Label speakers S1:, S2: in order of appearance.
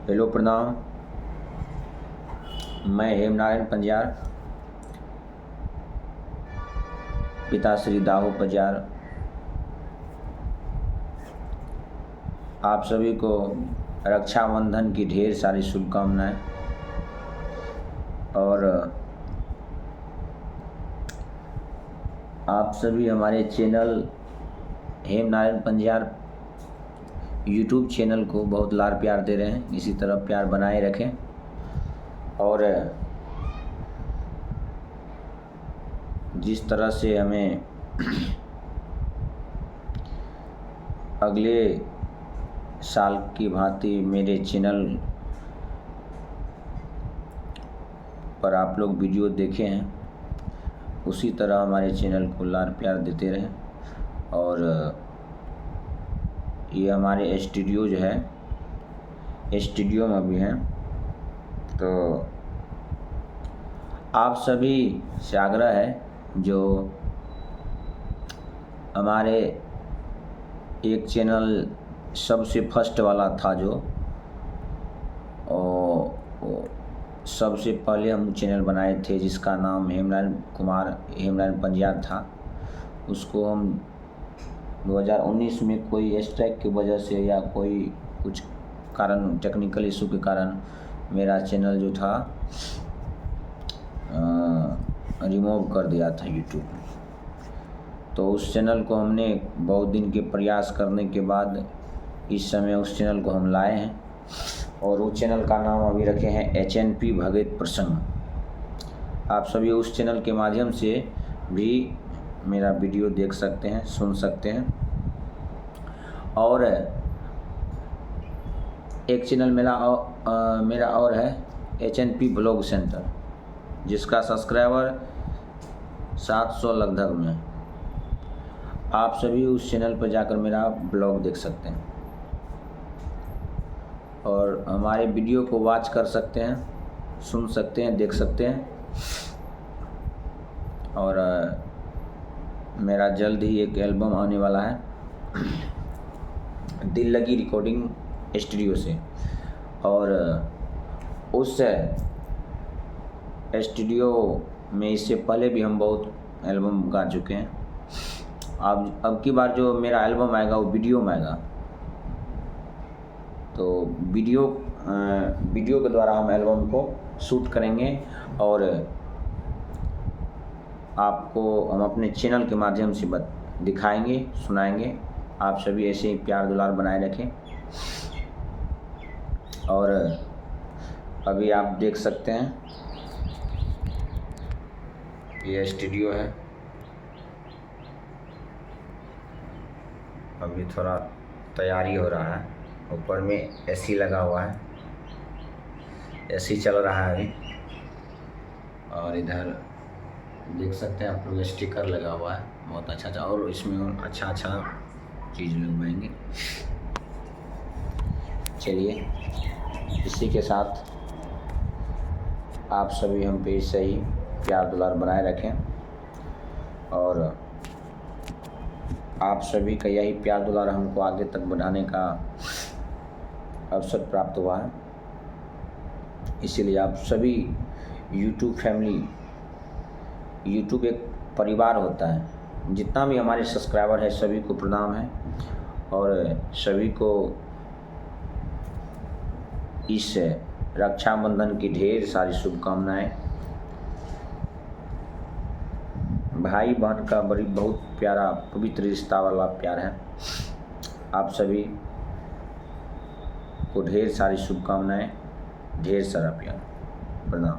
S1: Hello प्रणाम। मैं हेमनारायण पंजार, पिता श्री दाऊ पंजार, आप सभी को रक्षाबंधन की ढेर सारी शुभकामनाएं। और आप सभी हमारे चैनल हेमनारायण पंजार यूट्यूब चैनल को बहुत लाड़ प्यार दे रहे हैं। इसी तरह प्यार बनाए रखें और जिस तरह से हमें अगले साल की भांति मेरे चैनल पर आप लोग वीडियो देखे हैं, उसी तरह हमारे चैनल को लाड़ प्यार देते रहें। और ये हमारे स्टूडियो जो है, स्टूडियो में भी हैं, तो आप सभी से आग्रह है, जो हमारे एक चैनल सबसे फर्स्ट वाला था, जो सबसे पहले हम चैनल बनाए थे जिसका नाम हेमनारायण पंजार था, उसको हम 2019 में कोई स्ट्राइक की वजह से या कोई कुछ कारण, टेक्निकल इशू के कारण मेरा चैनल जो था रिमूव कर दिया था यूट्यूब। तो उस चैनल को हमने बहुत दिन के प्रयास करने के बाद इस समय उस चैनल को हम लाए हैं, और उस चैनल का नाम अभी रखे हैं HNP भगत प्रसंग। आप सभी उस चैनल के माध्यम से भी मेरा वीडियो देख सकते हैं, सुन सकते हैं। और एक चैनल मेरा और है HNP ब्लॉग सेंटर, जिसका सब्सक्राइबर 700 लगभग में। आप सभी उस चैनल पर जाकर मेरा ब्लॉग देख सकते हैं और हमारे वीडियो को वॉच कर सकते हैं, सुन सकते हैं, देख सकते हैं। और मेरा जल्द ही एक एल्बम आने वाला है दिल लगी रिकॉर्डिंग स्टूडियो से, और उस स्टूडियो में इससे पहले भी हम बहुत एल्बम गा चुके हैं। अब की बार जो मेरा एल्बम आएगा वो वीडियो में आएगा, तो वीडियो के द्वारा हम एल्बम को शूट करेंगे और आपको हम अपने चैनल के माध्यम से दिखाएंगे, सुनाएंगे। आप सभी ऐसे ही प्यार दुलार बनाए रखें। और अभी आप देख सकते हैं ये स्टूडियो है, अभी थोड़ा तैयारी हो रहा है। ऊपर में AC लगा हुआ है, AC चल रहा है अभी। और इधर देख सकते हैं आप लोग स्टिकर लगा हुआ है, बहुत अच्छा, और इसमें अच्छा चीज़ लगवाएंगे। चलिए, इसी के साथ आप सभी हम पे सही प्यार दुलार बनाए रखें, और आप सभी का यही प्यार दुलार हमको आगे तक बढ़ाने का अवसर प्राप्त हुआ है। इसीलिए आप सभी यूट्यूब फैमिली, यूट्यूब एक परिवार होता है, जितना भी हमारे सब्सक्राइबर है सभी को प्रणाम है, और सभी को इस रक्षाबंधन की ढेर सारी शुभकामनाएं। भाई बहन का बहुत प्यारा पवित्र रिश्ता वाला प्यार है। आप सभी को ढेर सारी शुभकामनाएं, ढेर सारा प्यार। प्रणाम।